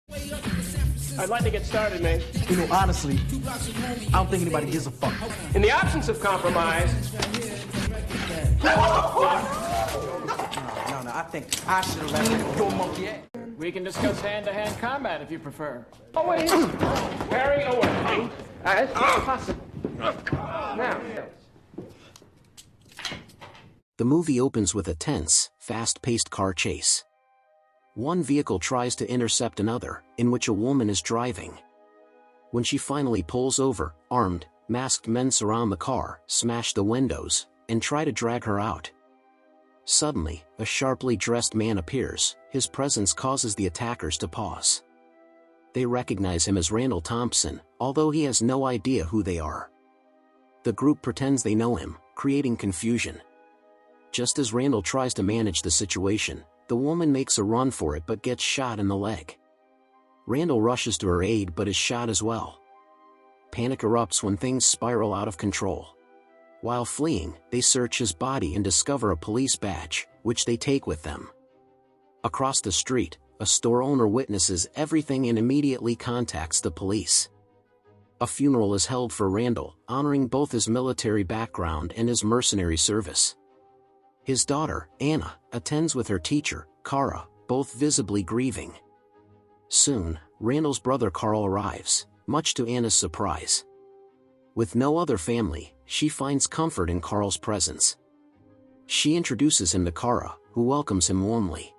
I'd like to get started, man. You know, honestly, I don't think anybody gives a fuck. In the absence of compromise... No, I think I should have let your monkey ass. We can discuss hand-to-hand combat if you prefer. Oh, wait. Parry away. As possible. Now. The movie opens with a tense, fast-paced car chase. One vehicle tries to intercept another, in which a woman is driving. When she finally pulls over, armed, masked men surround the car, smash the windows, and try to drag her out. Suddenly, a sharply dressed man appears. His presence causes the attackers to pause. They recognize him as Randall Thompson, although he has no idea who they are. The group pretends they know him, creating confusion. Just as Randall tries to manage the situation, the woman makes a run for it but gets shot in the leg. Randall rushes to her aid but is shot as well. Panic erupts when things spiral out of control. While fleeing, they search his body and discover a police badge, which they take with them. Across the street, a store owner witnesses everything and immediately contacts the police. A funeral is held for Randall, honoring both his military background and his mercenary service. His daughter, Anna, attends with her teacher, Kara, both visibly grieving. Soon, Randall's brother Karl arrives, much to Anna's surprise. With no other family, she finds comfort in Karl's presence. She introduces him to Kara, who welcomes him warmly.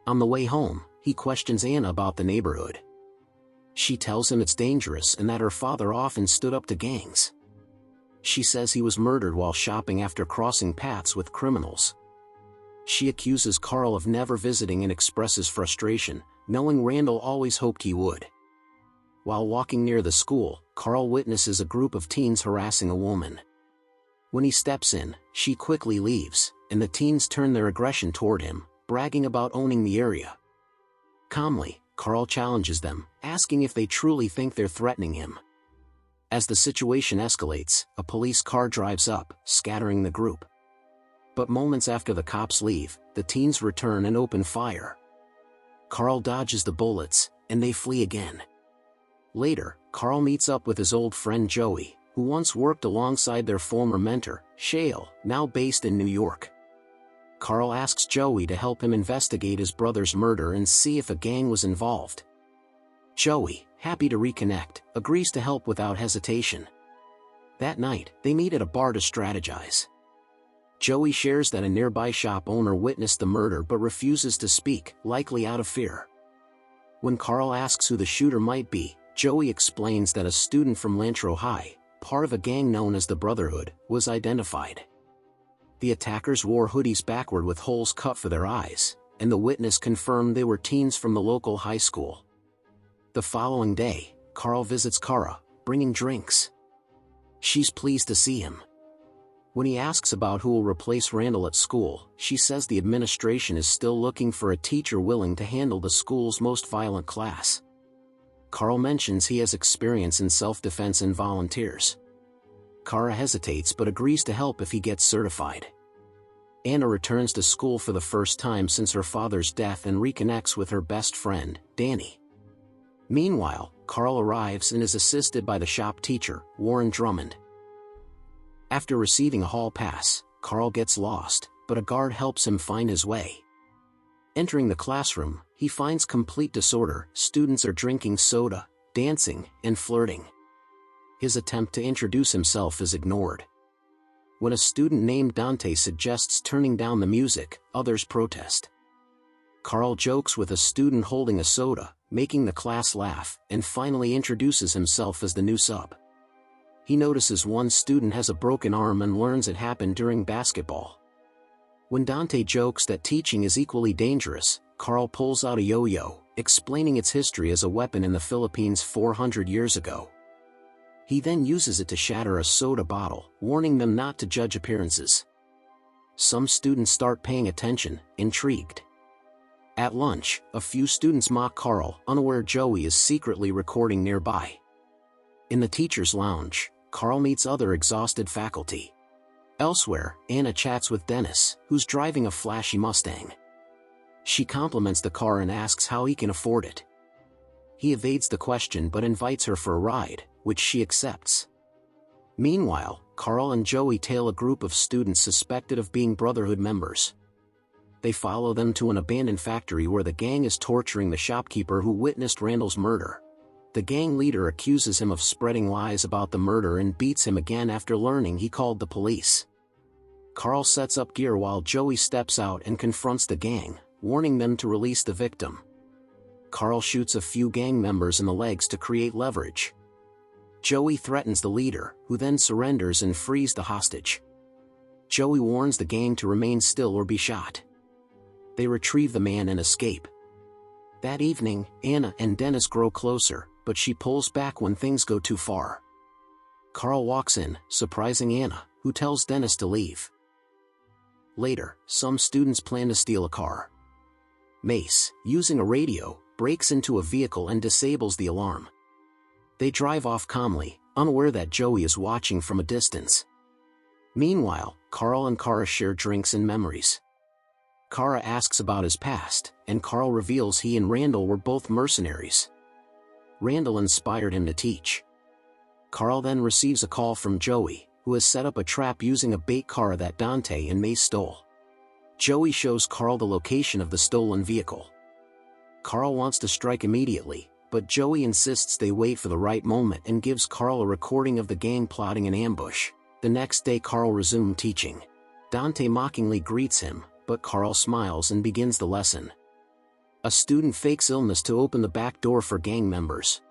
On the way home, he questions Anna about the neighborhood. She tells him it's dangerous and that her father often stood up to gangs. She says he was murdered while shopping after crossing paths with criminals. She accuses Karl of never visiting and expresses frustration, knowing Randall always hoped he would. While walking near the school, Karl witnesses a group of teens harassing a woman. When he steps in, she quickly leaves, and the teens turn their aggression toward him, bragging about owning the area. Calmly, Karl challenges them, asking if they truly think they're threatening him. As the situation escalates, a police car drives up, scattering the group. But moments after the cops leave, the teens return and open fire. Karl dodges the bullets, and they flee again. Later, Karl meets up with his old friend Joey, who once worked alongside their former mentor, Shale, now based in New York. Karl asks Joey to help him investigate his brother's murder and see if a gang was involved. Joey, happy to reconnect, agrees to help without hesitation. That night, they meet at a bar to strategize. Joey shares that a nearby shop owner witnessed the murder but refuses to speak, likely out of fear. When Karl asks who the shooter might be, Joey explains that a student from Lantro High, part of a gang known as the Brotherhood, was identified. The attackers wore hoodies backward with holes cut for their eyes, and the witness confirmed they were teens from the local high school. The following day, Karl visits Kara, bringing drinks. She's pleased to see him. When he asks about who will replace Randall at school, she says the administration is still looking for a teacher willing to handle the school's most violent class. Karl mentions he has experience in self-defense and volunteers. Kara hesitates but agrees to help if he gets certified. Anna returns to school for the first time since her father's death and reconnects with her best friend, Danny. Meanwhile, Karl arrives and is assisted by the shop teacher, Warren Drummond. After receiving a hall pass, Karl gets lost, but a guard helps him find his way. Entering the classroom, he finds complete disorder. Students are drinking soda, dancing, and flirting. His attempt to introduce himself is ignored. When a student named Dante suggests turning down the music, others protest. Karl jokes with a student holding a soda, making the class laugh, and finally introduces himself as the new sub. He notices one student has a broken arm and learns it happened during basketball. When Dante jokes that teaching is equally dangerous, Karl pulls out a yo-yo, explaining its history as a weapon in the Philippines 400 years ago. He then uses it to shatter a soda bottle, warning them not to judge appearances. Some students start paying attention, intrigued. At lunch, a few students mock Karl, unaware Joey is secretly recording nearby. In the teacher's lounge, Karl meets other exhausted faculty. Elsewhere, Anna chats with Dennis, who's driving a flashy Mustang. She compliments the car and asks how he can afford it. He evades the question but invites her for a ride, which she accepts. Meanwhile, Karl and Joey tail a group of students suspected of being Brotherhood members. They follow them to an abandoned factory where the gang is torturing the shopkeeper who witnessed Randall's murder. The gang leader accuses him of spreading lies about the murder and beats him again after learning he called the police. Karl sets up gear while Joey steps out and confronts the gang, warning them to release the victim. Karl shoots a few gang members in the legs to create leverage. Joey threatens the leader, who then surrenders and frees the hostage. Joey warns the gang to remain still or be shot. They retrieve the man and escape. That evening, Anna and Dennis grow closer, but she pulls back when things go too far. Karl walks in, surprising Anna, who tells Dennis to leave. Later, some students plan to steal a car. Mace, using a radio, breaks into a vehicle and disables the alarm. They drive off calmly, unaware that Joey is watching from a distance. Meanwhile, Karl and Kara share drinks and memories. Kara asks about his past, and Karl reveals he and Randall were both mercenaries. Randall inspired him to teach. Karl then receives a call from Joey, who has set up a trap using a bait car that Dante and Mace stole. Joey shows Karl the location of the stolen vehicle. Karl wants to strike immediately, but Joey insists they wait for the right moment and gives Karl a recording of the gang plotting an ambush. The next day Karl resumed teaching. Dante mockingly greets him, but Karl smiles and begins the lesson. A student fakes illness to open the back door for gang members.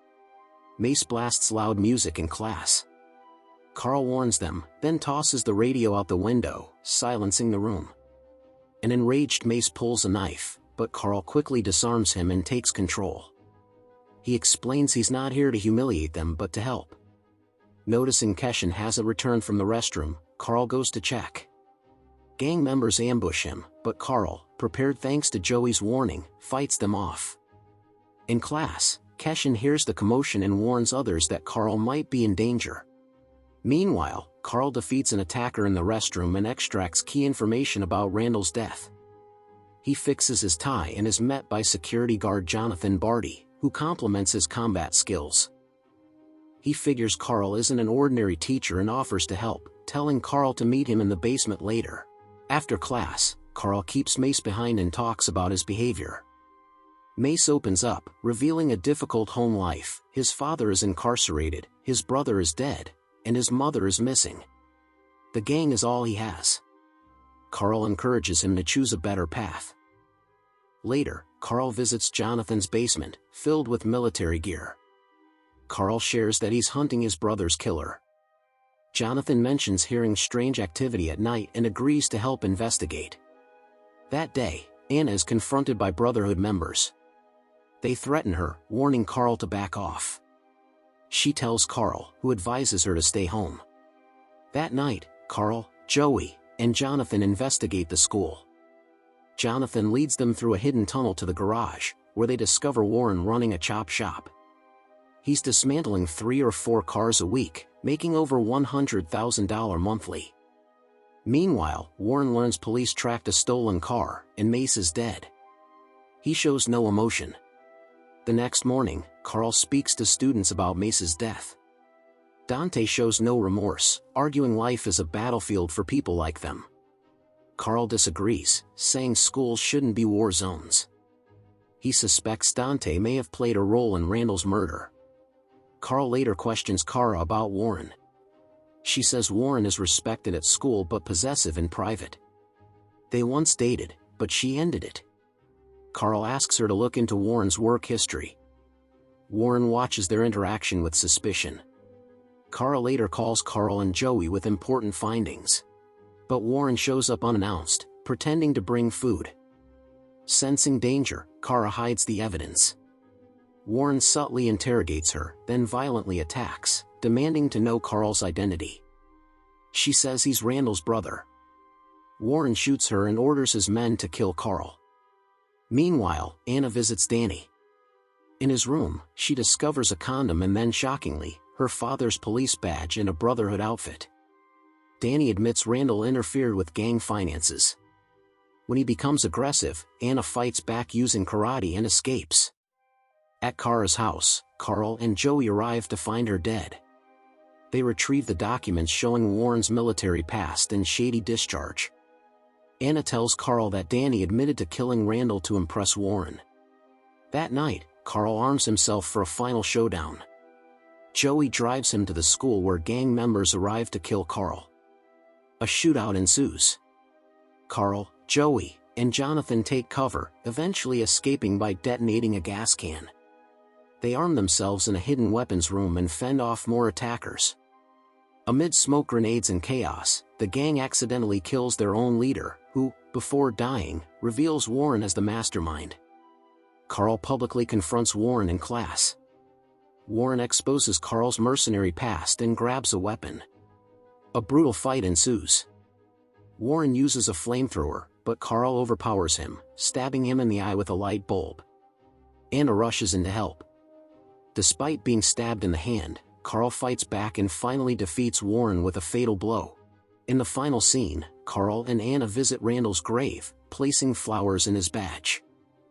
Mace blasts loud music in class. Karl warns them, then tosses the radio out the window, silencing the room. An enraged Mace pulls a knife, but Karl quickly disarms him and takes control. He explains he's not here to humiliate them but to help. Noticing Keshin hasn't returned from the restroom, Karl goes to check. Gang members ambush him, but Karl, prepared thanks to Joey's warning, fights them off. In class, Keshin hears the commotion and warns others that Karl might be in danger. Meanwhile, Karl defeats an attacker in the restroom and extracts key information about Randall's death. He fixes his tie and is met by security guard Jonathan Barty, who compliments his combat skills. He figures Karl isn't an ordinary teacher and offers to help, telling Karl to meet him in the basement later. After class, Karl keeps Mace behind and talks about his behavior. Mace opens up, revealing a difficult home life. His father is incarcerated, his brother is dead, and his mother is missing. The gang is all he has. Karl encourages him to choose a better path. Later, Karl visits Jonathan's basement, filled with military gear. Karl shares that he's hunting his brother's killer. Jonathan mentions hearing strange activity at night and agrees to help investigate. That day, Anna is confronted by Brotherhood members. They threaten her, warning Karl to back off. She tells Karl, who advises her to stay home. That night, Karl, Joey, and Jonathan investigate the school. Jonathan leads them through a hidden tunnel to the garage, where they discover Warren running a chop shop. He's dismantling 3 or 4 cars a week, making over $100,000 monthly. Meanwhile, Warren learns police tracked a stolen car, and Mace is dead. He shows no emotion. The next morning, Karl speaks to students about Mace's death. Dante shows no remorse, arguing life is a battlefield for people like them. Karl disagrees, saying schools shouldn't be war zones. He suspects Dante may have played a role in Randall's murder. Karl later questions Kara about Warren. She says Warren is respected at school but possessive in private. They once dated, but she ended it. Karl asks her to look into Warren's work history. Warren watches their interaction with suspicion. Kara later calls Karl and Joey with important findings. But Warren shows up unannounced, pretending to bring food. Sensing danger, Kara hides the evidence. Warren subtly interrogates her, then violently attacks, demanding to know Karl's identity. She says he's Randall's brother. Warren shoots her and orders his men to kill Karl. Meanwhile, Anna visits Danny. In his room, she discovers a condom and then shockingly, her father's police badge and a Brotherhood outfit. Danny admits Randall interfered with gang finances. When he becomes aggressive, Anna fights back using karate and escapes. At Kara's house, Karl and Joey arrive to find her dead. They retrieve the documents showing Warren's military past and shady discharge. Anna tells Karl that Danny admitted to killing Randall to impress Warren. That night, Karl arms himself for a final showdown. Joey drives him to the school where gang members arrive to kill Karl. A shootout ensues. Karl, Joey, and Jonathan take cover, eventually escaping by detonating a gas can. They arm themselves in a hidden weapons room and fend off more attackers. Amid smoke grenades and chaos, the gang accidentally kills their own leader, who, before dying, reveals Warren as the mastermind. Karl publicly confronts Warren in class. Warren exposes Karl's mercenary past and grabs a weapon. A brutal fight ensues. Warren uses a flamethrower, but Karl overpowers him, stabbing him in the eye with a light bulb. Anna rushes in to help. Despite being stabbed in the hand, Karl fights back and finally defeats Warren with a fatal blow. In the final scene, Karl and Anna visit Randall's grave, placing flowers in his badge.